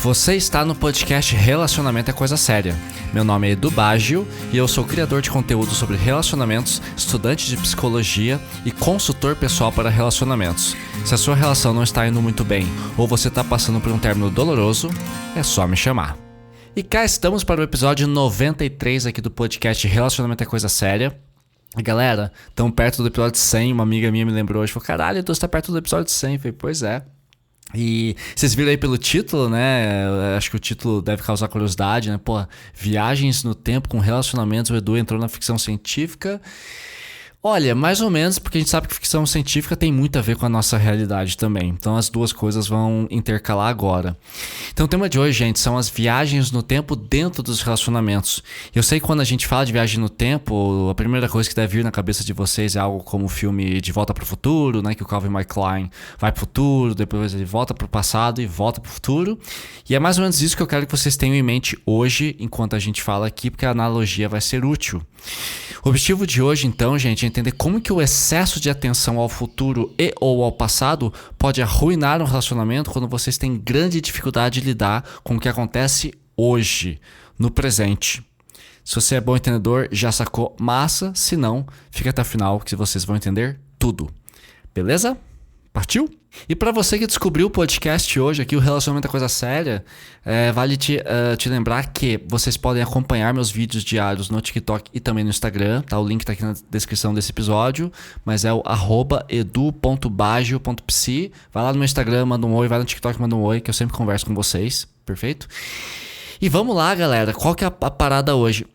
Você está no podcast Relacionamento é Coisa Séria. Meu nome é Edu Baggio e eu sou criador de conteúdo sobre relacionamentos, estudante de psicologia e consultor pessoal para relacionamentos. Se a sua relação não está indo muito bem ou você está passando por um término doloroso, é só me chamar. E cá estamos para o episódio 93 aqui do podcast Relacionamento é Coisa Séria. E galera, estamos perto do episódio 100, uma amiga minha me lembrou hoje, falou, caralho, Edu, você tá perto do episódio 100. Eu falei, pois é. E vocês viram aí pelo título, né? Acho que o título deve causar curiosidade, né? Pô, viagens no tempo com relacionamentos, o Edu entrou na ficção científica. Olha, mais ou menos, porque a gente sabe que ficção científica tem muito a ver com a nossa realidade também. Então as duas coisas vão intercalar agora. Então o tema de hoje, gente, são as viagens no tempo dentro dos relacionamentos. Eu sei que quando a gente fala de viagem no tempo, a primeira coisa que deve vir na cabeça de vocês é algo como o filme De Volta para o Futuro, né? Que o Calvin McLean vai pro futuro, depois ele volta pro passado e volta pro futuro. E é mais ou menos isso que eu quero que vocês tenham em mente hoje, enquanto a gente fala aqui, porque a analogia vai ser útil. O objetivo de hoje, então, gente, é entender como que o excesso de atenção ao futuro e ou ao passado pode arruinar um relacionamento quando vocês têm grande dificuldade de lidar com o que acontece hoje, no presente. Se você é bom entendedor, já sacou massa, se não, fica até o final que vocês vão entender tudo. Beleza? Partiu? E para você que descobriu o podcast hoje aqui, o Relacionamento é Coisa Séria, vale te lembrar que vocês podem acompanhar meus vídeos diários no TikTok e também no Instagram, tá? O link tá aqui na descrição desse episódio, mas é o @edu.baggio.psi. Vai lá no meu Instagram, manda um oi, vai no TikTok, manda um oi, que eu sempre converso com vocês, perfeito? E vamos lá, galera, qual que é a parada hoje?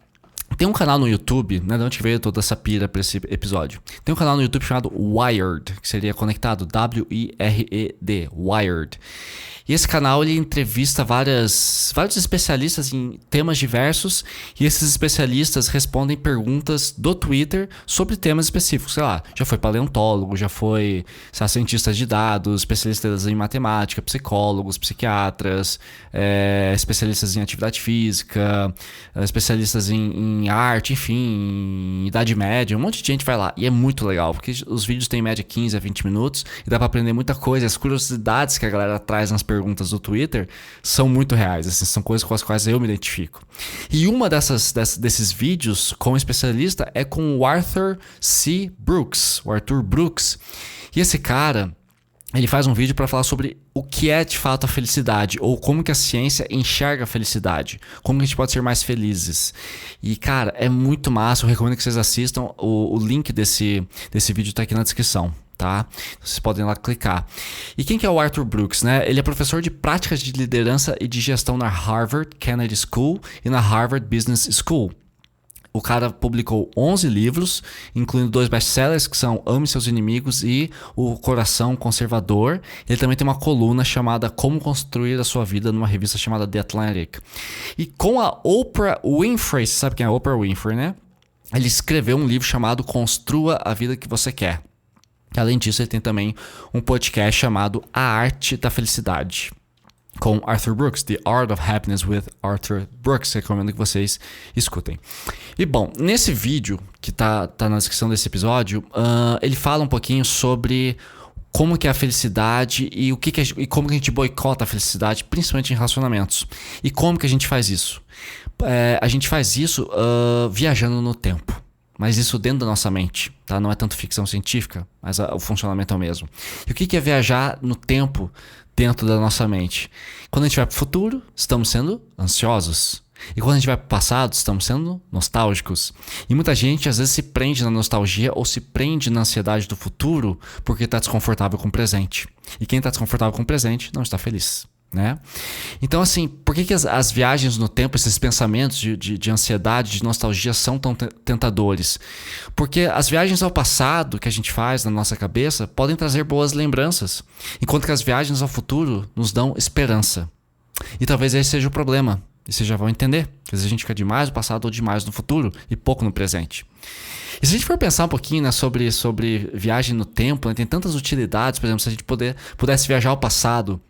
Tem um canal no YouTube, né, de onde veio toda essa pira pra esse episódio. Tem um canal no YouTube chamado Wired, que seria conectado, W-I-R-E-D, Wired. E esse canal, ele entrevista vários especialistas em temas diversos, e esses especialistas respondem perguntas do Twitter sobre temas específicos. Sei lá, já foi paleontólogo, já foi, sei lá, cientista de dados, especialistas em matemática, psicólogos, psiquiatras, especialistas em atividade física, especialistas em arte, enfim, em idade média, um monte de gente vai lá. E é muito legal, porque os vídeos têm em média 15 a 20 minutos, e dá pra aprender muita coisa. As curiosidades que a galera traz nas perguntas do Twitter são muito reais, assim, são coisas com as quais eu me identifico. E uma desses vídeos com um especialista é com o Arthur C. Brooks, o Arthur Brooks. E esse cara, ele faz um vídeo para falar sobre o que é de fato a felicidade, ou como que a ciência enxerga a felicidade, como que a gente pode ser mais felizes. E cara, é muito massa, eu recomendo que vocês assistam, o link desse vídeo tá aqui na descrição. Tá? Vocês podem ir lá clicar. E quem que é o Arthur Brooks, né? Ele é professor de práticas de liderança e de gestão na Harvard Kennedy School e na Harvard Business School. O cara publicou 11 livros, incluindo 2 best-sellers que são Ame Seus Inimigos e O Coração Conservador. Ele também tem uma coluna chamada Como Construir a Sua Vida numa revista chamada The Atlantic. E com a Oprah Winfrey, você sabe quem é a Oprah Winfrey, né? Ele escreveu um livro chamado Construa a Vida que Você Quer. Além disso, ele tem também um podcast chamado A Arte da Felicidade, com Arthur Brooks, The Art of Happiness with Arthur Brooks. Recomendo que vocês escutem. E bom, nesse vídeo, que tá na descrição desse episódio, ele fala um pouquinho sobre como que é a felicidade e e como que a gente boicota a felicidade, principalmente em relacionamentos. E como que a gente faz isso? A gente faz isso viajando no tempo. Mas isso dentro da nossa mente, tá? Não é tanto ficção científica, mas o funcionamento é o mesmo. E o que é viajar no tempo dentro da nossa mente? Quando a gente vai para o futuro, estamos sendo ansiosos. E quando a gente vai para o passado, estamos sendo nostálgicos. E muita gente às vezes se prende na nostalgia ou se prende na ansiedade do futuro porque está desconfortável com o presente. E quem está desconfortável com o presente não está feliz. Né? Então assim, por que as viagens no tempo, esses pensamentos de ansiedade, de nostalgia são tão tentadores? Porque as viagens ao passado que a gente faz na nossa cabeça podem trazer boas lembranças, enquanto que as viagens ao futuro nos dão esperança. E talvez esse seja o problema, e vocês já vão entender, às vezes a gente fica demais no passado ou demais no futuro e pouco no presente. E se a gente for pensar um pouquinho, né, sobre viagem no tempo, né, tem tantas utilidades. Por exemplo, se a gente pudesse viajar ao passado,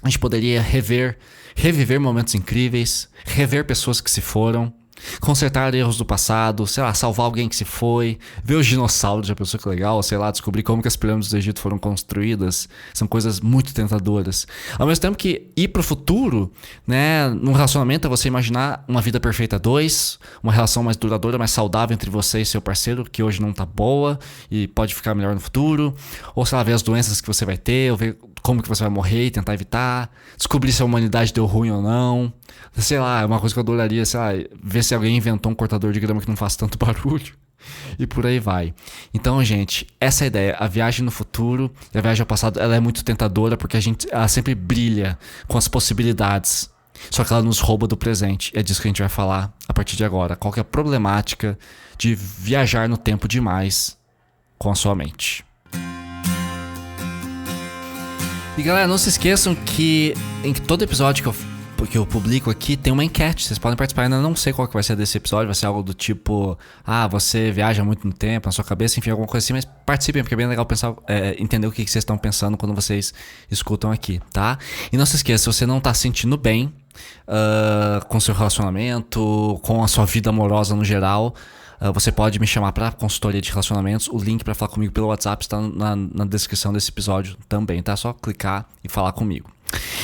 a gente poderia reviver momentos incríveis, rever pessoas que se foram, Consertar erros do passado, sei lá, salvar alguém que se foi, ver os dinossauros, já pensou que legal, sei lá, descobrir como que as pirâmides do Egito foram construídas, são coisas muito tentadoras. Ao mesmo tempo que ir pro futuro, né, num relacionamento é você imaginar uma vida perfeita a dois, uma relação mais duradoura, mais saudável entre você e seu parceiro, que hoje não tá boa e pode ficar melhor no futuro, ou sei lá, ver as doenças que você vai ter, ou ver como que você vai morrer e tentar evitar, descobrir se a humanidade deu ruim ou não. Sei lá, é uma coisa que eu adoraria, sei lá, ver se alguém inventou um cortador de grama que não faz tanto barulho. E por aí vai. Então, gente, essa é a ideia. A viagem no futuro e a viagem ao passado, ela é muito tentadora porque ela sempre brilha com as possibilidades. Só que ela nos rouba do presente. É disso que a gente vai falar a partir de agora. Qual que é a problemática de viajar no tempo demais com a sua mente. E galera, não se esqueçam que em todo episódio que eu publico aqui tem uma enquete. Vocês podem participar, ainda não sei qual que vai ser desse episódio. Vai ser algo do tipo, você viaja muito no tempo, na sua cabeça, enfim, alguma coisa assim. Mas participem, porque é bem legal pensar, entender o que vocês estão pensando quando vocês escutam aqui, tá? E não se esqueça, se você não tá se sentindo bem com seu relacionamento, com a sua vida amorosa no geral, você pode me chamar para consultoria de relacionamentos. O link para falar comigo pelo WhatsApp está na descrição desse episódio também, tá? Só clicar e falar comigo.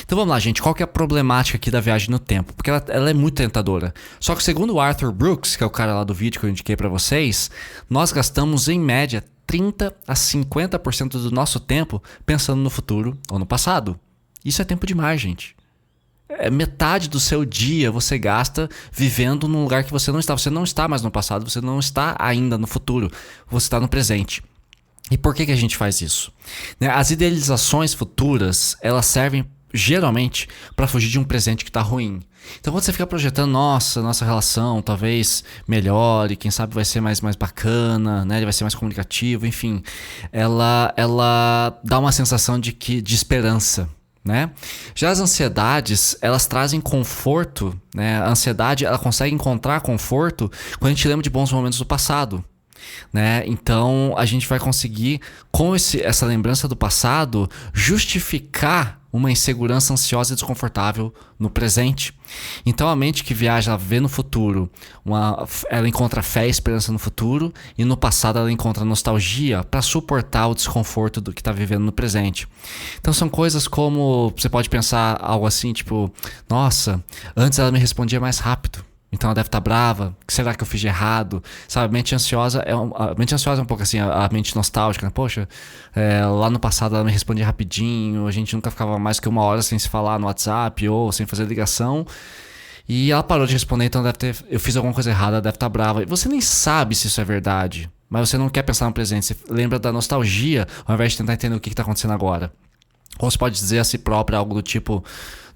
Então vamos lá, gente. Qual que é a problemática aqui da viagem no tempo? Porque ela é muito tentadora. Só que segundo o Arthur Brooks, que é o cara lá do vídeo que eu indiquei para vocês, nós gastamos em média 30 a 50% do nosso tempo pensando no futuro ou no passado. Isso é tempo demais, gente. Metade do seu dia você gasta vivendo num lugar que você não está. Você não está mais no passado, você não está ainda no futuro, você está no presente. E por que a gente faz isso? As idealizações futuras, elas servem geralmente para fugir de um presente que está ruim. Então quando você fica projetando, nossa relação talvez melhore, quem sabe vai ser mais bacana, né? Ele vai ser mais comunicativo, enfim. Ela dá uma sensação de esperança. Né? Já as ansiedades, elas trazem conforto, né? A ansiedade, ela consegue encontrar conforto quando a gente lembra de bons momentos do passado, né? Então a gente vai conseguir, com essa lembrança do passado, justificar uma insegurança ansiosa e desconfortável no presente. Então a mente que viaja, ela vê no futuro, ela encontra fé e esperança no futuro, e no passado ela encontra nostalgia para suportar o desconforto do que está vivendo no presente. Então são coisas como, você pode pensar algo assim, tipo, nossa, antes ela me respondia mais rápido, então ela deve estar brava. O que será que eu fiz de errado? Sabe, a mente ansiosa é um pouco assim, a mente nostálgica, né? Poxa, lá no passado ela me respondia rapidinho, a gente nunca ficava mais que 1 hora sem se falar no WhatsApp ou sem fazer ligação. E ela parou de responder, então eu fiz alguma coisa errada, ela deve estar brava. E você nem sabe se isso é verdade, mas você não quer pensar no presente, você lembra da nostalgia ao invés de tentar entender o que está acontecendo agora. Ou você pode dizer a si próprio algo do tipo,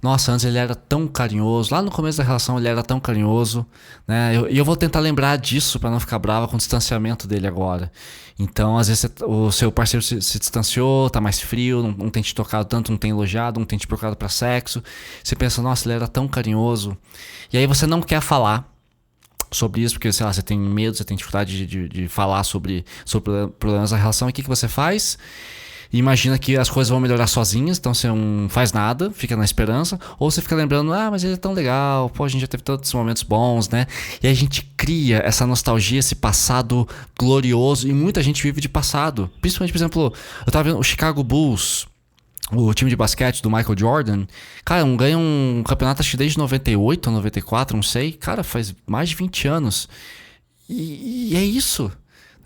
nossa, antes ele era tão carinhoso, lá no começo da relação ele era tão carinhoso, né? E eu vou tentar lembrar disso para não ficar brava com o distanciamento dele agora. Então, às vezes o seu parceiro se distanciou, tá mais frio, não tem te tocado tanto, não tem elogiado, não tem te procurado para sexo. Você pensa, nossa, ele era tão carinhoso. E aí você não quer falar sobre isso, porque, sei lá, você tem medo, você tem dificuldade de falar sobre problemas da relação. E o que você faz? Imagina que as coisas vão melhorar sozinhas, então você não faz nada, fica na esperança, ou você fica lembrando, mas ele é tão legal, pô, a gente já teve todos esses momentos bons, né? E aí a gente cria essa nostalgia, esse passado glorioso, e muita gente vive de passado. Principalmente, por exemplo, eu tava vendo o Chicago Bulls, o time de basquete do Michael Jordan. Cara, ganha um campeonato acho que desde 98 ou 94, não sei. Cara, faz mais de 20 anos. E é isso.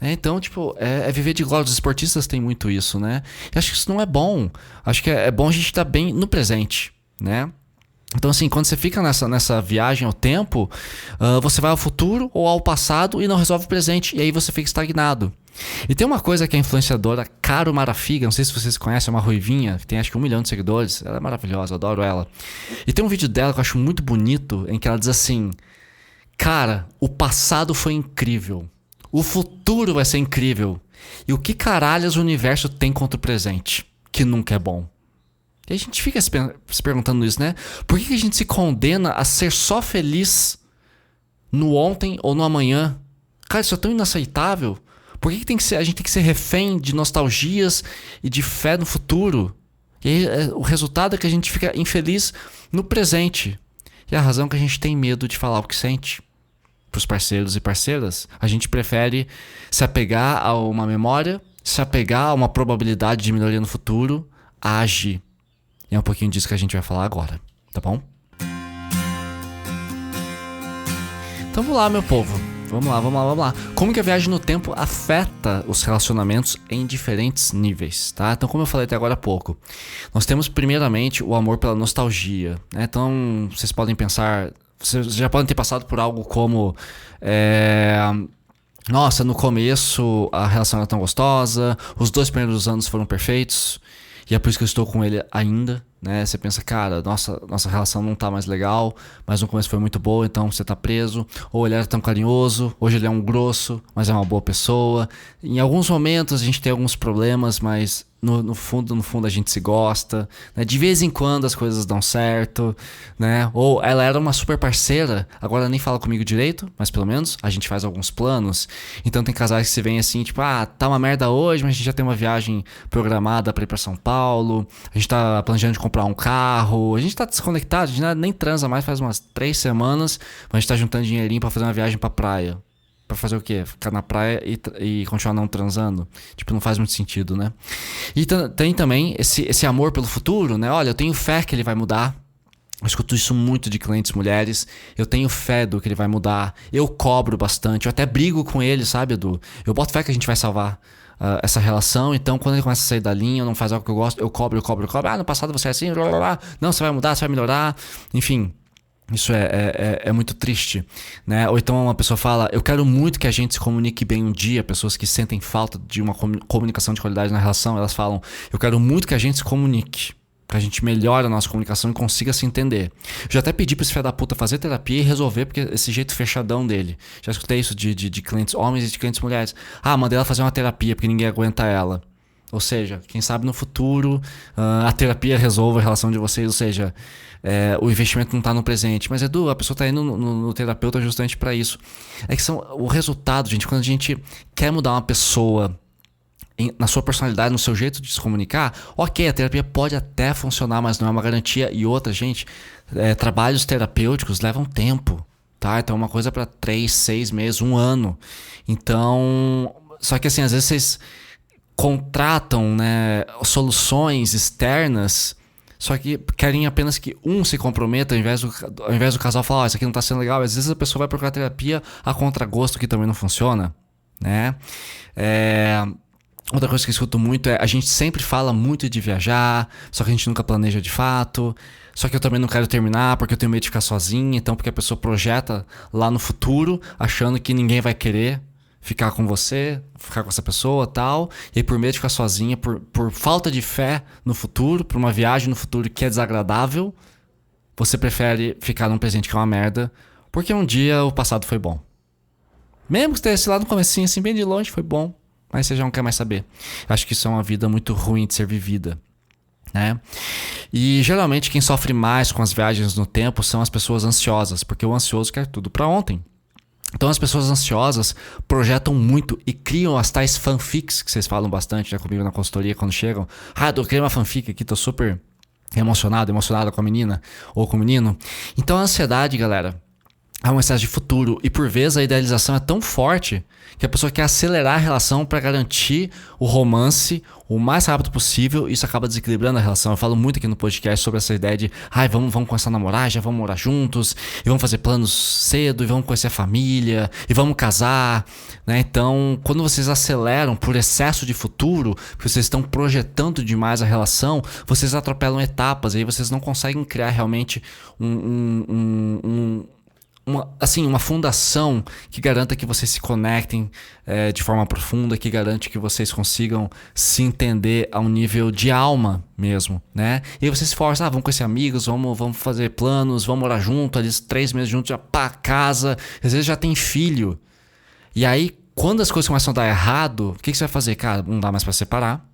Então, tipo, é viver de glória. Os esportistas têm muito isso, né? E acho que isso não é bom. Acho que é bom a gente estar bem no presente, né? Então, assim, quando você fica nessa viagem ao tempo, você vai ao futuro ou ao passado e não resolve o presente. E aí você fica estagnado. E tem uma coisa que a influenciadora Caro Marafiga, não sei se vocês conhecem, é uma ruivinha, que tem acho que 1 milhão de seguidores. Ela é maravilhosa, eu adoro ela. E tem um vídeo dela que eu acho muito bonito, em que ela diz assim, cara, o passado foi incrível. O futuro vai ser incrível. E o que caralhos o universo tem contra o presente? Que nunca é bom. E a gente fica se perguntando isso, né? Por que a gente se condena a ser só feliz no ontem ou no amanhã? Cara, isso é tão inaceitável. Por que a gente tem que ser refém de nostalgias e de fé no futuro? E aí, o resultado é que a gente fica infeliz no presente. E a razão é que a gente tem medo de falar o que sente. pros parceiros e parceiras, a gente prefere se apegar a uma memória, se apegar a uma probabilidade de melhoria no futuro, a agir. E é um pouquinho disso que a gente vai falar agora, tá bom? Então vamos lá, meu povo. Vamos lá. Como que a viagem no tempo afeta os relacionamentos em diferentes níveis, tá? Então, como eu falei até agora há pouco, nós temos primeiramente o amor pela nostalgia, né? Então, vocês podem pensar, vocês já podem ter passado por algo como... Nossa, no começo a relação era tão gostosa, os 2 primeiros anos foram perfeitos, e é por isso que eu estou com ele ainda, né? Você pensa, cara, nossa relação não tá mais legal, mas no começo foi muito boa, então você tá preso. Ou ele era tão carinhoso, hoje ele é um grosso, mas é uma boa pessoa. Em alguns momentos a gente tem alguns problemas, mas no fundo a gente se gosta, né? De vez em quando as coisas dão certo, né? Ou ela era uma super parceira, agora nem fala comigo direito, mas pelo menos a gente faz alguns planos. Então tem casais que se veem assim, tipo, tá uma merda hoje, mas a gente já tem uma viagem programada pra ir pra São Paulo, a gente tá planejando de comprar um carro, a gente tá desconectado, a gente nem transa mais faz umas 3 semanas, mas a gente tá juntando dinheirinho pra fazer uma viagem pra praia. Pra fazer o quê? Ficar na praia e continuar não transando? Tipo, não faz muito sentido, né? E tem também esse amor pelo futuro, né? Olha, eu tenho fé que ele vai mudar. Eu escuto isso muito de clientes mulheres. Eu tenho fé do que ele vai mudar. Eu cobro bastante. Eu até brigo com ele, sabe, Edu? Eu boto fé que a gente vai salvar essa relação. Então, quando ele começa a sair da linha, não faz algo que eu gosto, eu cobro. No passado você é assim, blá, blá, blá. Não, você vai mudar, você vai melhorar. Enfim... Isso é muito triste, né? Ou então uma pessoa fala, eu quero muito que a gente se comunique bem um dia. Pessoas que sentem falta de uma comunicação de qualidade na relação, elas falam, eu quero muito que a gente se comunique, que a gente melhore a nossa comunicação e consiga se entender. Já até pedi pra esse filho da puta fazer terapia e resolver, porque esse jeito fechadão dele. Já escutei isso de clientes homens e de clientes mulheres. Mandei ela fazer uma terapia porque ninguém aguenta ela. Ou seja, quem sabe no futuro a terapia resolva a relação de vocês, ou seja, o investimento não está no presente. Mas Edu, a pessoa está indo no terapeuta justamente para isso. É que o resultado, gente, quando a gente quer mudar uma pessoa na sua personalidade, no seu jeito de se comunicar, ok, a terapia pode até funcionar, mas não é uma garantia. E outra, gente, trabalhos terapêuticos levam tempo, tá? Então é uma coisa para 3, 6 meses, 1 ano. Então, só que assim, às vezes vocês contratam, né, soluções externas, só que querem apenas que um se comprometa ao invés do casal falar, isso aqui não tá sendo legal. Às vezes a pessoa vai procurar terapia a contragosto, que também não funciona, né? Outra coisa que eu escuto muito é, a gente sempre fala muito de viajar, só que a gente nunca planeja de fato. Só que eu também não quero terminar porque eu tenho medo de ficar sozinha. Então, porque a pessoa projeta lá no futuro, achando que ninguém vai querer ficar com você, ficar com essa pessoa e tal. E aí, por medo de ficar sozinha, por falta de fé no futuro, por uma viagem no futuro que é desagradável, você prefere ficar num presente que é uma merda, porque um dia o passado foi bom. Mesmo que estivesse lá no comecinho, assim, bem de longe, foi bom. Mas você já não quer mais saber. Acho que isso é uma vida muito ruim de ser vivida, né? E geralmente quem sofre mais com as viagens no tempo são as pessoas ansiosas, porque o ansioso quer tudo pra ontem. Então as pessoas ansiosas projetam muito e criam as tais fanfics que vocês falam bastante, né, comigo na consultoria quando chegam. Eu criei uma fanfic aqui, tô super emocionada com a menina ou com o menino. Então a ansiedade, galera, há um excesso de futuro e por vezes a idealização é tão forte que a pessoa quer acelerar a relação para garantir o romance o mais rápido possível. Isso acaba desequilibrando a relação. Eu falo muito aqui no podcast sobre essa ideia de vamos começar a namorar, já vamos morar juntos e vamos fazer planos cedo e vamos conhecer a família e vamos casar, né? Então, quando vocês aceleram por excesso de futuro, porque vocês estão projetando demais a relação, vocês atropelam etapas e aí vocês não conseguem criar realmente uma fundação que garanta que vocês se conectem de forma profunda, que garante que vocês consigam se entender a um nível de alma mesmo, né? E aí vocês se forçam, vamos conhecer amigos, vamos fazer planos, vamos morar junto, ali 3 meses juntos, já casa, às vezes já tem filho. E aí, quando as coisas começam a dar errado, o que você vai fazer? Cara, não dá mais pra separar.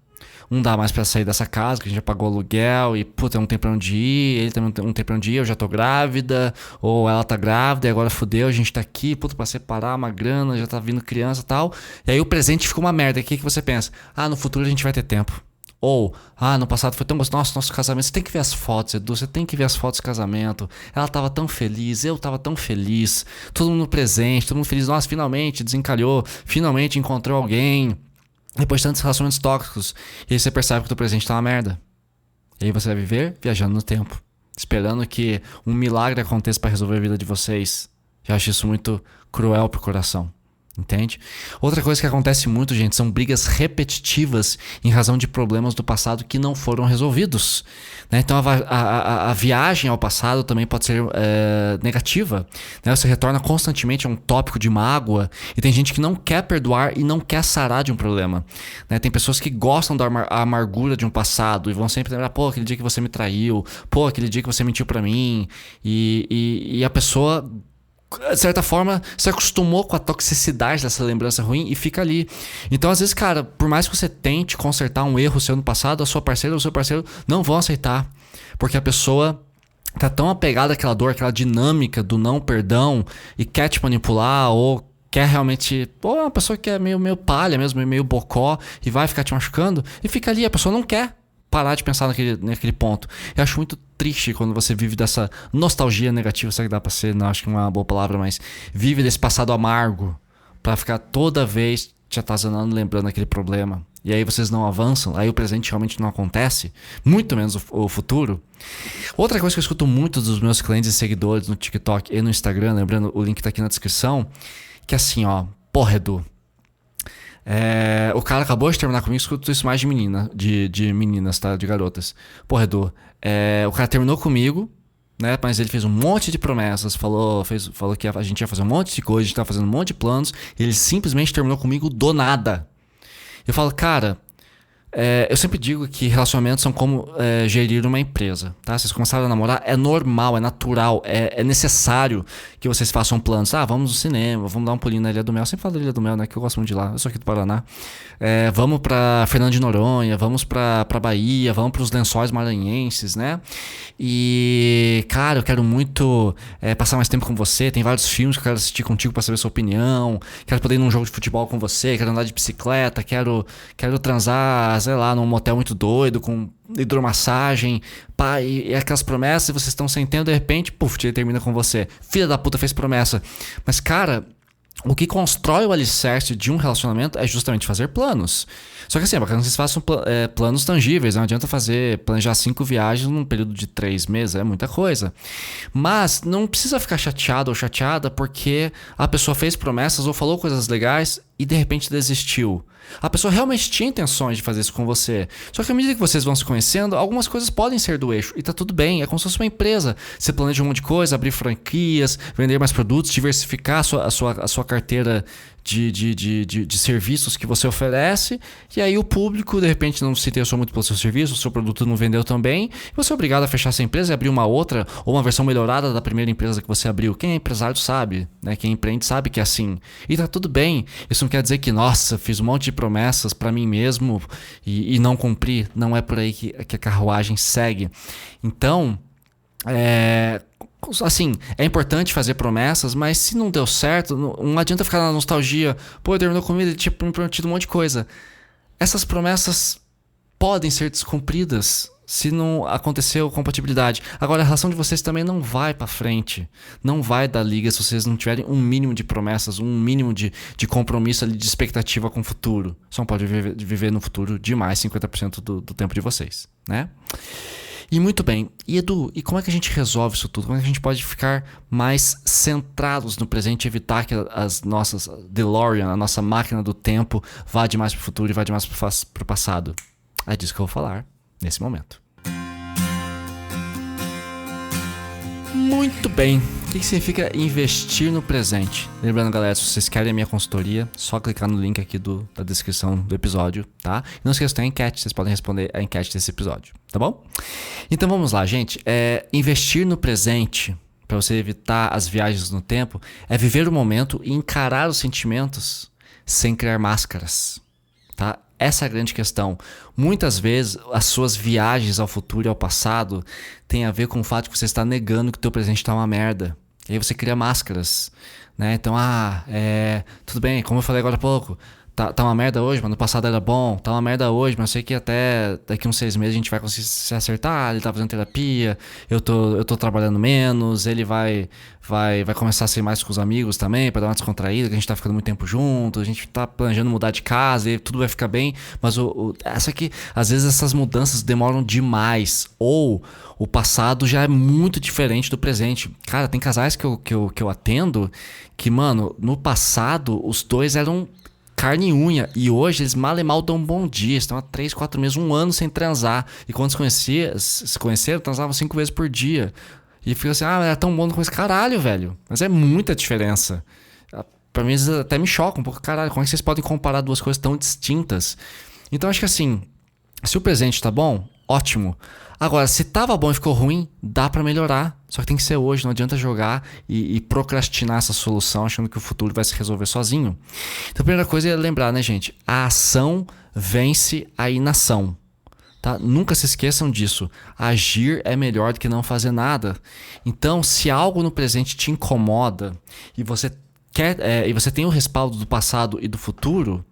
Não dá mais pra sair dessa casa, que a gente já pagou aluguel e, não tem pra onde ir, ele também não tem pra onde ir, eu já tô grávida, ou ela tá grávida e agora fudeu, a gente tá aqui, pra separar uma grana, já tá vindo criança e tal. E aí o presente fica uma merda. O que você pensa? No futuro a gente vai ter tempo. Ou, no passado foi tão gostoso. Nosso casamento. Você tem que ver as fotos, Edu. Você tem que ver as fotos do casamento. Ela tava tão feliz, eu tava tão feliz. Todo mundo presente, todo mundo feliz. Nossa, finalmente desencalhou. Finalmente encontrou alguém. Depois de tantos relacionamentos tóxicos. E aí você percebe que o teu presente tá uma merda. E aí você vai viver viajando no tempo. Esperando que um milagre aconteça pra resolver a vida de vocês. Eu acho isso muito cruel pro coração. Entende? Outra coisa que acontece muito, gente, são brigas repetitivas em razão de problemas do passado que não foram resolvidos, né? Então a viagem ao passado também pode ser negativa, né? Você retorna constantemente a um tópico de mágoa e tem gente que não quer perdoar e não quer sarar de um problema, né? Tem pessoas que gostam da amargura de um passado e vão sempre lembrar, pô, aquele dia que você me traiu, pô, aquele dia que você mentiu pra mim, e a pessoa, de certa forma, se acostumou com a toxicidade dessa lembrança ruim e fica ali. Então, às vezes, cara, por mais que você tente consertar um erro seu no passado, a sua parceira ou o seu parceiro não vão aceitar. Porque a pessoa tá tão apegada àquela dor, àquela dinâmica do não perdão e quer te manipular ou quer realmente... Ou é uma pessoa que é meio palha mesmo, meio bocó e vai ficar te machucando e fica ali. A pessoa não quer parar de pensar naquele ponto. Eu acho muito triste quando você vive dessa nostalgia negativa, será que dá pra ser? Não, acho que não é uma boa palavra, mas vive desse passado amargo pra ficar toda vez te atazanando, lembrando aquele problema. E aí vocês não avançam, aí o presente realmente não acontece, muito menos o futuro. Outra coisa que eu escuto muito dos meus clientes e seguidores no TikTok e no Instagram, lembrando, o link tá aqui na descrição, que é assim, ó, porra, Edu, o cara acabou de terminar comigo, escuto isso mais de meninas, tá? De garotas. Porra, Edu, o cara terminou comigo, né? Mas ele fez um monte de promessas, falou que a gente ia fazer um monte de coisa, a gente tava fazendo um monte de planos, e ele simplesmente terminou comigo do nada. Eu falo, cara, eu sempre digo que relacionamentos são como gerir uma empresa, tá? Vocês começaram a namorar, é normal, é natural, é necessário que vocês façam planos. Vamos no cinema, vamos dar um pulinho na Ilha do Mel. Eu sempre falo da Ilha do Mel, né? Que eu gosto muito de lá, eu sou aqui do Paraná. Vamos pra Fernando de Noronha, vamos pra Bahia, vamos pros Lençóis Maranhenses, né? E, cara, eu quero muito passar mais tempo com você. Tem vários filmes que eu quero assistir contigo pra saber sua opinião. Quero poder ir num jogo de futebol com você, quero andar de bicicleta, quero transar, sei lá, num motel muito doido, com hidromassagem, pá, e aquelas promessas, e vocês estão sem tempo, de repente, puf, ele termina com você. Filha da puta, fez promessa. Mas, cara, o que constrói o alicerce de um relacionamento é justamente fazer planos. Só que assim, é bacana que vocês façam planos tangíveis. Não adianta planejar 5 viagens num período de 3 meses, é muita coisa. Mas não precisa ficar chateado ou chateada porque a pessoa fez promessas ou falou coisas legais e de repente desistiu. A pessoa realmente tinha intenções de fazer isso com você. Só que à medida que vocês vão se conhecendo, algumas coisas podem ser do eixo. E tá tudo bem, é como se fosse uma empresa. Você planeja um monte de coisa, abrir franquias, vender mais produtos, diversificar a sua carteira de serviços que você oferece. E aí o público, de repente, não se interessou muito pelo seu serviço, o seu produto não vendeu também. E você é obrigado a fechar essa empresa e abrir uma outra, ou uma versão melhorada da primeira empresa que você abriu. Quem é empresário sabe, né? Quem empreende sabe que é assim. E tá tudo bem. Isso não quer dizer que, nossa, fiz um monte de promessas pra mim mesmo e não cumpri. Não é por aí que a carruagem segue. Então, assim, é importante fazer promessas, mas se não deu certo, não adianta ficar na nostalgia. Pô, ele terminou comigo, ele tinha me prometido um monte de coisa. Essas promessas podem ser descumpridas se não aconteceu compatibilidade. Agora, a relação de vocês também não vai pra frente. Não vai dar liga se vocês não tiverem um mínimo de promessas, um mínimo de compromisso ali, de expectativa com o futuro. Só não pode viver no futuro demais 50% do tempo de vocês, né? E muito bem. E Edu, e como é que a gente resolve isso tudo? Como é que a gente pode ficar mais centrados no presente e evitar que as nossas DeLorean, a nossa máquina do tempo, vá demais pro futuro e vá demais pro passado? É disso que eu vou falar nesse momento. Muito bem. O que significa investir no presente? Lembrando, galera, se vocês querem a minha consultoria, só clicar no link aqui da descrição do episódio, tá? E não esqueçam, tem a enquete, vocês podem responder a enquete desse episódio, tá bom? Então vamos lá, gente. Investir no presente, para você evitar as viagens no tempo, é viver o momento e encarar os sentimentos sem criar máscaras, tá? Essa é a grande questão. Muitas vezes as suas viagens ao futuro e ao passado têm a ver com o fato de que você está negando que o teu presente está uma merda. E aí você cria máscaras, né? Então, tudo bem, como eu falei agora há pouco, tá uma merda hoje, mas no passado era bom. Tá uma merda hoje, mas eu sei que até daqui uns 6 meses a gente vai conseguir se acertar. Ele tá fazendo terapia, eu tô trabalhando menos, ele vai começar a ser mais com os amigos também, pra dar uma descontraída, que a gente tá ficando muito tempo junto, a gente tá planejando mudar de casa e tudo vai ficar bem. Mas essa aqui, às vezes essas mudanças demoram demais. Ou o passado já é muito diferente do presente. Cara, tem casais que eu atendo que, mano, no passado os dois eram carne e unha. E hoje eles mal e mal dão um bom dia. Estão há 3, 4 meses, 1 ano sem transar. E quando se conheceram, transavam 5 vezes por dia. E fica assim, era tão bom com esse caralho, velho. Mas é muita diferença. Pra mim, eles até me chocam um pouco. Caralho, como é que vocês podem comparar duas coisas tão distintas? Então, acho que assim, se o presente tá bom, ótimo. Agora, se tava bom e ficou ruim, dá pra melhorar. Só que tem que ser hoje, não adianta jogar e procrastinar essa solução achando que o futuro vai se resolver sozinho. Então a primeira coisa é lembrar, né, gente? A ação vence a inação. Tá? Nunca se esqueçam disso. Agir é melhor do que não fazer nada. Então, se algo no presente te incomoda e você e você tem o respaldo do passado e do futuro,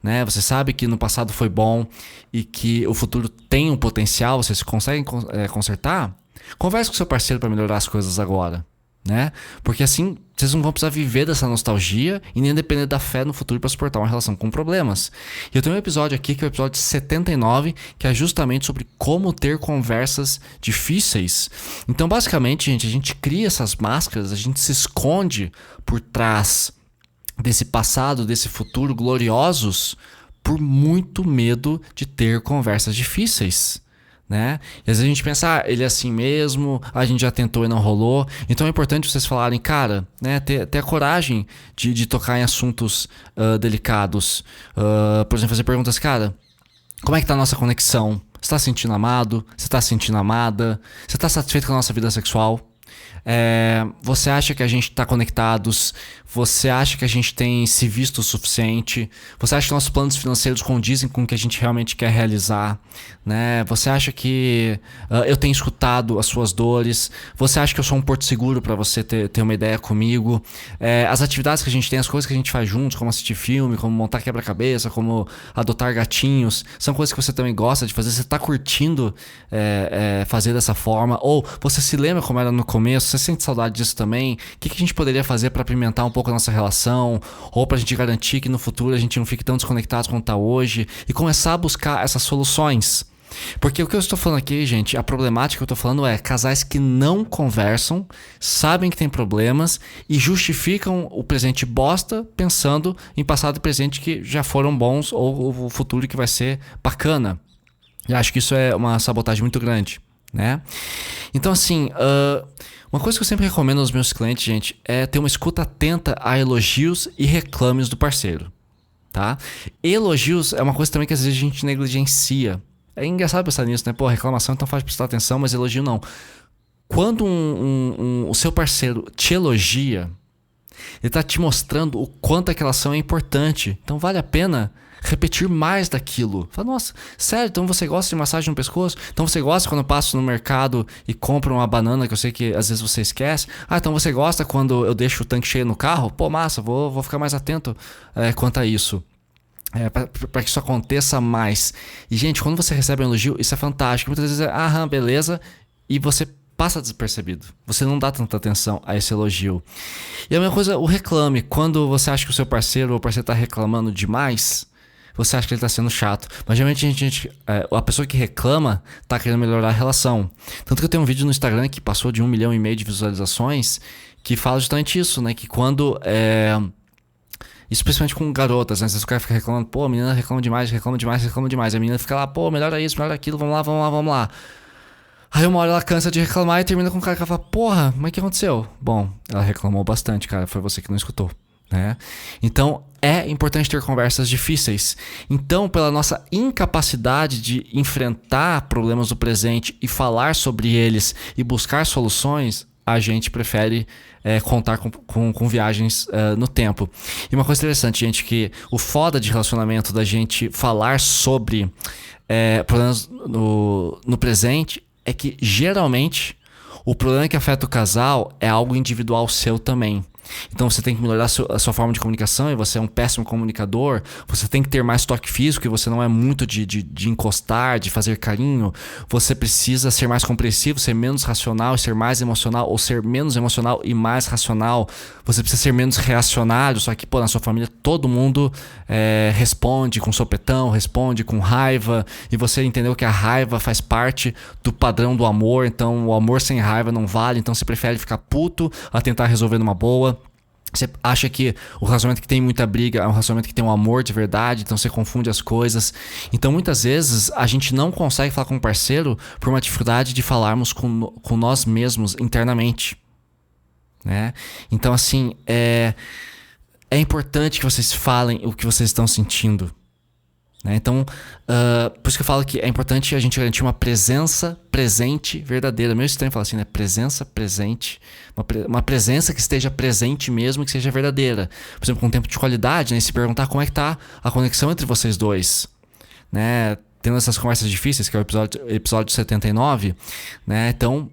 né? Você sabe que no passado foi bom e que o futuro tem um potencial, vocês conseguem consertar, converse com seu parceiro para melhorar as coisas agora, né? Porque assim vocês não vão precisar viver dessa nostalgia e nem depender da fé no futuro para suportar uma relação com problemas. E eu tenho um episódio aqui que é o episódio 79, que é justamente sobre como ter conversas difíceis. Então basicamente, gente, a gente cria essas máscaras, a gente se esconde por trás desse passado, desse futuro gloriosos, por muito medo de ter conversas difíceis, né? E às vezes a gente pensa, ele é assim mesmo, a gente já tentou e não rolou. Então é importante vocês falarem, cara, né, ter a coragem de tocar em assuntos delicados. Por exemplo, fazer perguntas, cara, como é que tá a nossa conexão? Você tá se sentindo amado? Você tá se sentindo amada? Você tá satisfeito com a nossa vida sexual? Você acha que a gente está conectados? Você acha que a gente tem se visto o suficiente? Você acha que nossos planos financeiros condizem com o que a gente realmente quer realizar? Né? Você acha que eu tenho escutado as suas dores? Você acha que eu sou um porto seguro para você ter uma ideia comigo? As atividades que a gente tem, as coisas que a gente faz juntos, como assistir filme, como montar quebra-cabeça, como adotar gatinhos, são coisas que você também gosta de fazer? Você está curtindo fazer dessa forma? Ou você se lembra como era no começo? Você sente saudade disso também? O que a gente poderia fazer para apimentar um pouco a nossa relação? Ou para a gente garantir que no futuro a gente não fique tão desconectado quanto está hoje? E começar a buscar essas soluções. Porque o que eu estou falando aqui, gente, a problemática que eu estou falando é casais que não conversam, sabem que tem problemas e justificam o presente bosta pensando em passado e presente que já foram bons ou o futuro que vai ser bacana. E acho que isso é uma sabotagem muito grande, né? Então assim, uma coisa que eu sempre recomendo aos meus clientes, gente, é ter uma escuta atenta a elogios e reclames do parceiro, tá? Elogios é uma coisa também que às vezes a gente negligencia. É engraçado pensar nisso, né? Pô, reclamação então faz prestar atenção, mas elogio não. Quando o seu parceiro te elogia, ele está te mostrando o quanto aquela ação é importante. Então vale a pena repetir mais daquilo. Fala, nossa, sério? Então você gosta de massagem no pescoço? Então você gosta quando eu passo no mercado e compro uma banana que eu sei que às vezes você esquece? Então você gosta quando eu deixo o tanque cheio no carro? Pô, massa, vou ficar mais atento quanto a isso. Para que isso aconteça mais. E gente, quando você recebe um elogio, isso é fantástico. Muitas vezes beleza, e você passa despercebido. Você não dá tanta atenção a esse elogio. E a mesma coisa, o reclame. Quando você acha que o seu parceiro ou o parceiro está reclamando demais, você acha que ele está sendo chato. Mas geralmente a pessoa que reclama está querendo melhorar a relação. Tanto que eu tenho um vídeo no Instagram que passou de 1,5 milhão de visualizações que fala justamente isso, né? Que quando isso principalmente com garotas, né? Às vezes o cara fica reclamando, pô, a menina reclama demais. A menina fica lá, pô, melhora isso, melhora aquilo, vamos lá. Aí uma hora ela cansa de reclamar e termina com o cara que fala, porra, mas o que aconteceu? Bom, ela reclamou bastante, cara, foi você que não escutou, né? Então é importante ter conversas difíceis. Então, pela nossa incapacidade de enfrentar problemas do presente e falar sobre eles e buscar soluções, a gente prefere contar com viagens no tempo. E uma coisa interessante, gente, que o foda de relacionamento da gente falar sobre problemas no presente é que geralmente o problema que afeta o casal é algo individual seu também. Então você tem que melhorar a sua forma de comunicação e você é um péssimo comunicador. Você tem que ter mais toque físico e você não é muito de encostar, de fazer carinho. Você precisa ser mais compreensivo, ser menos racional e ser mais emocional, ou ser menos emocional e mais racional. Você precisa ser menos reacionário, só que na sua família todo mundo responde com sopetão, responde com raiva, e você entendeu que a raiva faz parte do padrão do amor. Então o amor sem raiva não vale, então você prefere ficar puto a tentar resolver numa boa. Você acha que o relacionamento que tem muita briga é um relacionamento que tem um amor de verdade, então você confunde as coisas. Então muitas vezes a gente não consegue falar com um parceiro por uma dificuldade de falarmos com nós mesmos internamente, né? Então assim, é importante que vocês falem o que vocês estão sentindo, né? Então, por isso que eu falo que é importante a gente garantir uma presença presente verdadeira. Meio estranho falar assim, né? Presença presente. Uma presença que esteja presente mesmo, que seja verdadeira. Por exemplo, com um tempo de qualidade, né? Se perguntar como é que tá a conexão entre vocês dois, né? Tendo essas conversas difíceis, que é o episódio 79, né? Então,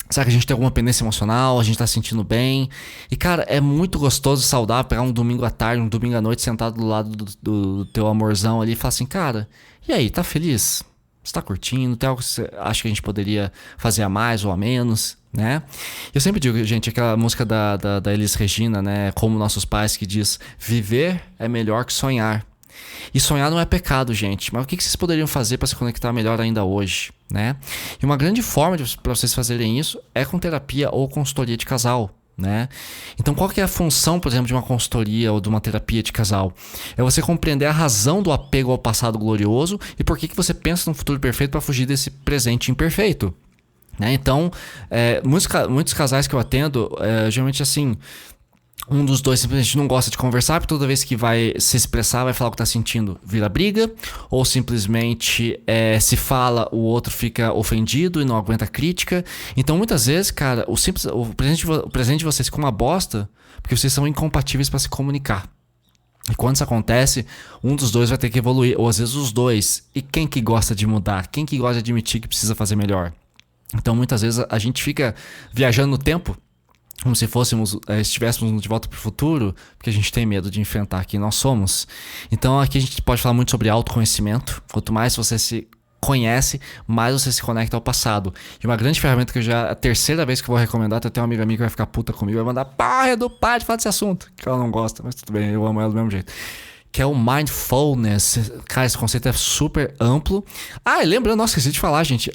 será que a gente tem alguma pendência emocional? A gente tá se sentindo bem? E cara, é muito gostoso e saudável pegar um domingo à tarde, um domingo à noite, sentado do lado do teu amorzão ali e falar assim, cara, e aí, tá feliz? Você tá curtindo? Tem algo que você acha que a gente poderia fazer a mais ou a menos, né? Eu sempre digo, gente, aquela música da Elis Regina, né? Como Nossos Pais, que diz, viver é melhor que sonhar. E sonhar não é pecado, gente. Mas o que vocês poderiam fazer para se conectar melhor ainda hoje, né? E uma grande forma para vocês fazerem isso é com terapia ou consultoria de casal, né? Então qual que é a função, por exemplo, de uma consultoria ou de uma terapia de casal? É você compreender a razão do apego ao passado glorioso e por que você pensa no futuro perfeito para fugir desse presente imperfeito, né? Então, muitos casais que eu atendo, geralmente assim, um dos dois simplesmente não gosta de conversar, porque toda vez que vai se expressar, vai falar o que tá sentindo, vira briga, ou simplesmente se fala, o outro fica ofendido e não aguenta a crítica. Então muitas vezes, cara, o presente de vocês fica uma bosta, porque vocês são incompatíveis para se comunicar. E quando isso acontece, um dos dois vai ter que evoluir, ou às vezes os dois. E quem que gosta de mudar? Quem que gosta de admitir que precisa fazer melhor? Então muitas vezes a gente fica viajando no tempo, como se estivéssemos de volta para o futuro, porque a gente tem medo de enfrentar quem nós somos. Então aqui a gente pode falar muito sobre autoconhecimento. Quanto mais você se conhece, mais você se conecta ao passado. E uma grande ferramenta que a terceira vez que eu vou recomendar, até uma amiga minha que vai ficar puta comigo, vai mandar, pá, Edu, para de falar desse assunto, que ela não gosta, mas tudo bem, eu amo ela do mesmo jeito. Que é o Mindfulness. Cara, esse conceito é super amplo. E lembrando, nossa, esqueci de falar, gente.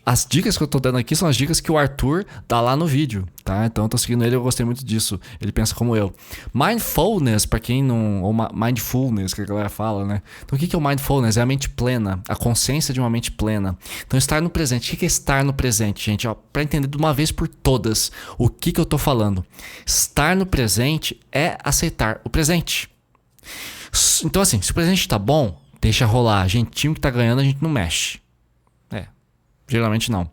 As dicas que eu tô dando aqui são as dicas que o Arthur dá lá no vídeo, tá? Então eu tô seguindo ele, eu gostei muito disso. Ele pensa como eu. Mindfulness, pra quem não... Ou mindfulness, que a galera fala, né? Então o que é o mindfulness? É a mente plena, a consciência de uma mente plena. Então estar no presente. O que é estar no presente, gente? Ó, pra entender de uma vez por todas o que eu tô falando. Estar no presente é aceitar o presente. Então assim, se o presente tá bom, deixa rolar. Gente, time que tá ganhando a gente não mexe. Geralmente não.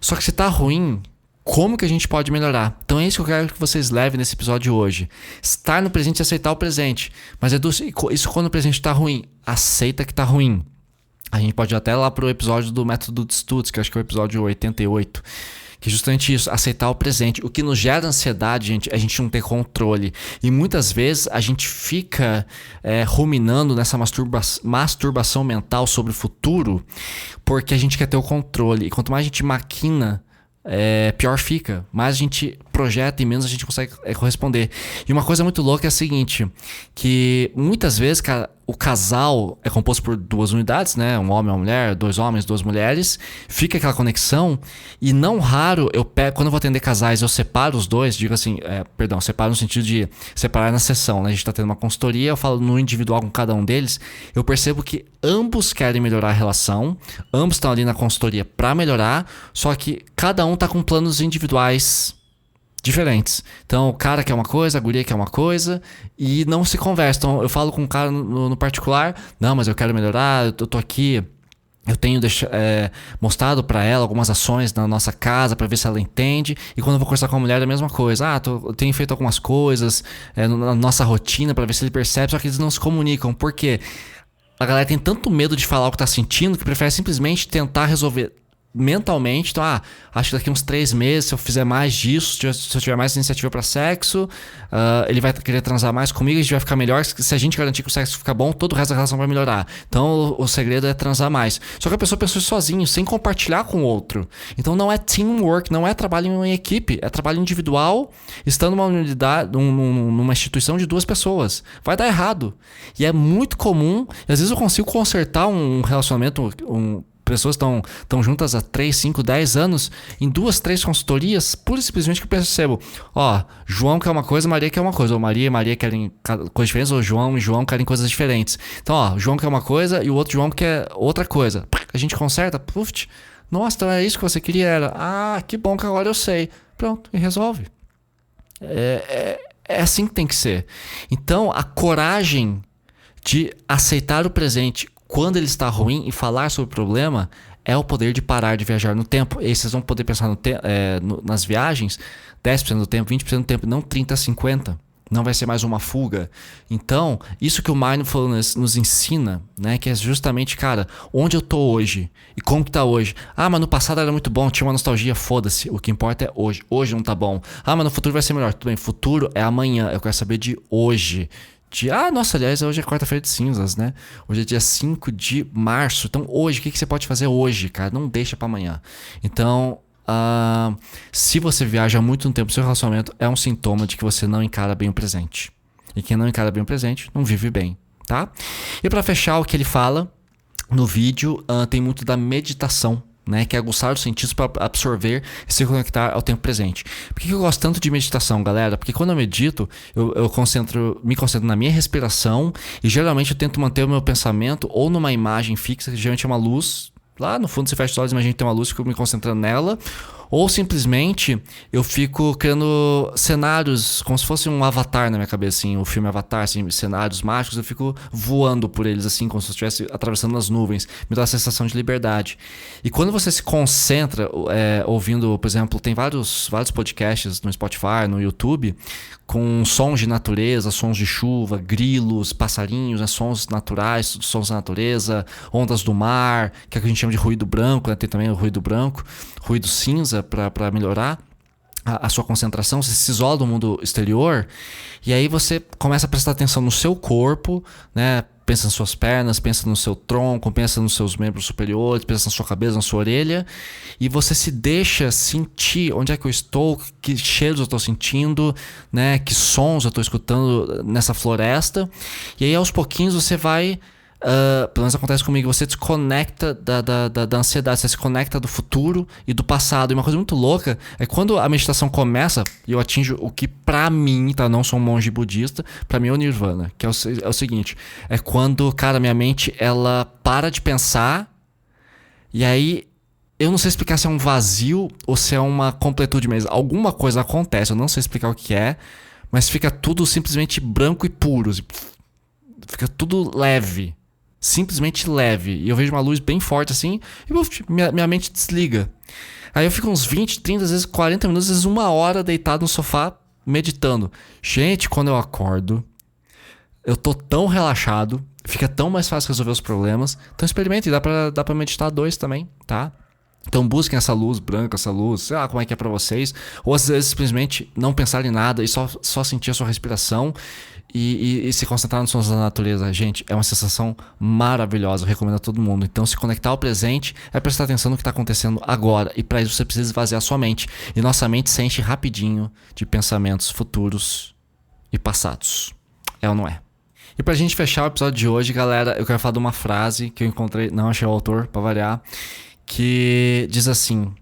Só que se tá ruim, como que a gente pode melhorar? Então é isso que eu quero que vocês levem nesse episódio de hoje. Estar no presente e aceitar o presente. Mas Edu, isso quando o presente tá ruim, aceita que tá ruim. A gente pode ir até lá pro episódio do método de Stutz, que acho que é o episódio 88. Que é justamente isso, aceitar o presente. O que nos gera ansiedade, gente, é a gente não ter controle. E muitas vezes a gente fica ruminando nessa masturbação mental sobre o futuro, porque a gente quer ter o controle. E quanto mais a gente maquina, pior fica. Mais a gente projeta e menos a gente consegue corresponder. E uma coisa muito louca é a seguinte, que muitas vezes, cara, o casal é composto por duas unidades, né? Um homem e uma mulher, dois homens, duas mulheres. Fica aquela conexão. E não raro, quando eu vou atender casais, eu separo os dois. Digo assim, separo no sentido de separar na sessão, né? A gente tá tendo uma consultoria, eu falo no individual com cada um deles. Eu percebo que ambos querem melhorar a relação. Ambos estão ali na consultoria para melhorar. Só que cada um tá com planos individuais diferentes. Então o cara quer uma coisa, a guria quer uma coisa e não se conversa. Então eu falo com um cara no particular, não, mas eu quero melhorar, eu tô aqui, eu tenho mostrado pra ela algumas ações na nossa casa pra ver se ela entende. E quando eu vou conversar com a mulher é a mesma coisa. Eu tenho feito algumas coisas na nossa rotina pra ver se ele percebe, só que eles não se comunicam. Por quê? A galera tem tanto medo de falar o que tá sentindo que prefere simplesmente tentar resolver mentalmente, então, acho que daqui uns 3 meses, se eu fizer mais disso, se eu tiver mais iniciativa pra sexo, ele vai querer transar mais comigo, a gente vai ficar melhor. Se a gente garantir que o sexo fica bom, todo o resto da relação vai melhorar. Então o segredo é transar mais. Só que a pessoa pensou sozinho, sem compartilhar com o outro. Então não é teamwork, não é trabalho em equipe, é trabalho individual, estando numa unidade, numa instituição de 2 pessoas. Vai dar errado. E é muito comum, e às vezes eu consigo consertar um relacionamento, pessoas estão juntas há 3, 5, 10 anos, em 2, 3 consultorias, pura e simplesmente que eu percebo, João quer uma coisa, Maria quer uma coisa, ou Maria e Maria querem coisas diferentes, ou João e João querem coisas diferentes. Então, João quer uma coisa e o outro João quer outra coisa. A gente conserta, nossa, então é isso que você queria, que bom que agora eu sei. Pronto, e resolve. É assim que tem que ser. Então, a coragem de aceitar o presente quando ele está ruim e falar sobre o problema é o poder de parar de viajar no tempo. E aí vocês vão poder pensar nas viagens 10% do tempo, 20% do tempo, não 30%, 50%. Não vai ser mais uma fuga. Então, isso que o Mindfulness nos ensina, né? Que é justamente, cara, onde eu tô hoje e como que tá hoje. Mas no passado era muito bom, tinha uma nostalgia, foda-se. O que importa é hoje. Hoje não tá bom. Mas no futuro vai ser melhor. Tudo bem, futuro é amanhã. Eu quero saber de hoje. Aliás, hoje é quarta-feira de cinzas, né? Hoje é dia 5 de março. Então, hoje, o que você pode fazer hoje, cara? Não deixa pra amanhã. Então, se você viaja muito no tempo do seu relacionamento, é um sintoma de que você não encara bem o presente. E quem não encara bem o presente, não vive bem, tá? E pra fechar o que ele fala no vídeo, tem muito da meditação, né, que é aguçar os sentidos para absorver e se conectar ao tempo presente. Por que eu gosto tanto de meditação, galera? Porque quando eu medito, eu me concentro na minha respiração e geralmente eu tento manter o meu pensamento ou numa imagem fixa, que geralmente é uma luz. Lá no fundo você fecha os olhos, imagina que tem uma luz, fico me concentrando nela. Ou simplesmente eu fico criando cenários como se fosse um avatar na minha cabeça, assim, o filme Avatar, assim, cenários mágicos, eu fico voando por eles, assim, como se eu estivesse atravessando as nuvens. Me dá a sensação de liberdade. E quando você se concentra ouvindo, por exemplo, tem vários podcasts no Spotify, no YouTube, com sons de natureza, sons de chuva, grilos, passarinhos, né, sons naturais, sons da natureza, ondas do mar, que é o que a gente chama de ruído branco, né? Tem também o ruído branco, ruído cinza, para melhorar a sua concentração. Você se isola do mundo exterior e aí você começa a prestar atenção no seu corpo, né? Pensa nas suas pernas, pensa no seu tronco, pensa nos seus membros superiores, pensa na sua cabeça, na sua orelha, e você se deixa sentir onde é que eu estou, que cheiros eu estou sentindo, né? Que sons eu estou escutando nessa floresta. E aí aos pouquinhos você vai, pelo menos acontece comigo, você desconecta da ansiedade, você se conecta do futuro e do passado. E uma coisa muito louca é quando a meditação começa e eu atinjo o que pra mim, tá? Não sou um monge budista, pra mim é o Nirvana, que é o seguinte, é quando, cara, minha mente, ela para de pensar e aí eu não sei explicar se é um vazio ou se é uma completude mesmo. Alguma coisa acontece, eu não sei explicar o que é, mas fica tudo simplesmente branco e puro, fica tudo leve. Simplesmente leve. E eu vejo uma luz bem forte assim e minha mente desliga. Aí eu fico uns 20, 30, às vezes 40 minutos, às vezes 1 hora deitado no sofá meditando. Gente, quando eu acordo, eu tô tão relaxado, fica tão mais fácil resolver os problemas. Então experimente, dá pra meditar 2 também, tá? Então busquem essa luz branca, essa luz, sei lá como é que é pra vocês. Ou às vezes simplesmente não pensar em nada e só sentir a sua respiração e se concentrar nos sons da natureza. Gente, é uma sensação maravilhosa, eu recomendo a todo mundo. Então se conectar ao presente é prestar atenção no que está acontecendo agora. E para isso você precisa esvaziar sua mente. E nossa mente se enche rapidinho de pensamentos futuros e passados. É ou não é? E pra gente fechar o episódio de hoje, galera, eu quero falar de uma frase que eu encontrei, não achei o autor, pra variar, que diz assim: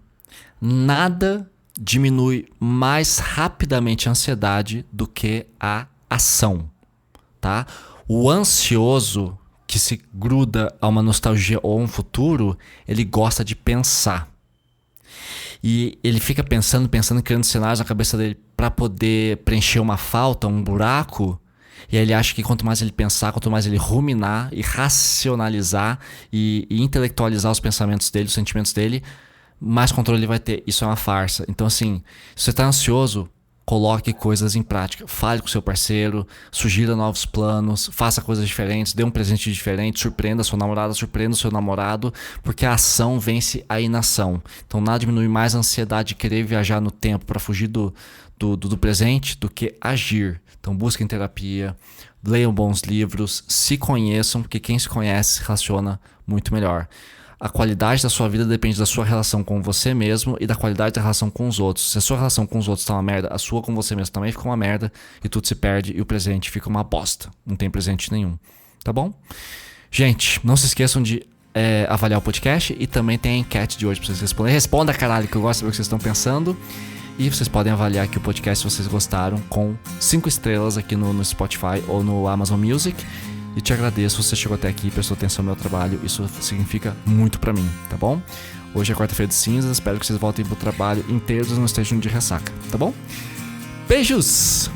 nada diminui mais rapidamente a ansiedade do que a ação, tá? O ansioso que se gruda a uma nostalgia ou a um futuro, ele gosta de pensar. E ele fica pensando, criando cenários na cabeça dele para poder preencher uma falta, um buraco. E aí ele acha que quanto mais ele pensar, quanto mais ele ruminar e racionalizar e intelectualizar os pensamentos dele, os sentimentos dele, mais controle ele vai ter. Isso é uma farsa. Então assim, se você tá ansioso, coloque coisas em prática. Fale com seu parceiro, sugira novos planos, faça coisas diferentes, dê um presente diferente, surpreenda a sua namorada, surpreenda o seu namorado, porque a ação vence a inação. Então nada diminui mais a ansiedade de querer viajar no tempo para fugir do presente do que agir. Então busquem terapia, leiam bons livros, se conheçam, porque quem se conhece se relaciona muito melhor. A qualidade da sua vida depende da sua relação com você mesmo e da qualidade da relação com os outros. Se a sua relação com os outros tá uma merda, a sua com você mesmo também fica uma merda e tudo se perde e o presente fica uma bosta. Não tem presente nenhum. Tá bom? Gente, não se esqueçam de avaliar o podcast e também tem a enquete de hoje pra vocês responderem. Responda, caralho, que eu gosto de saber o que vocês estão pensando. E vocês podem avaliar aqui o podcast se vocês gostaram com 5 estrelas aqui no Spotify ou no Amazon Music. E te agradeço, você chegou até aqui e prestou atenção no meu trabalho. Isso significa muito pra mim, tá bom? Hoje é quarta-feira de cinzas, espero que vocês voltem pro trabalho inteiros e não estejam de ressaca, tá bom? Beijos!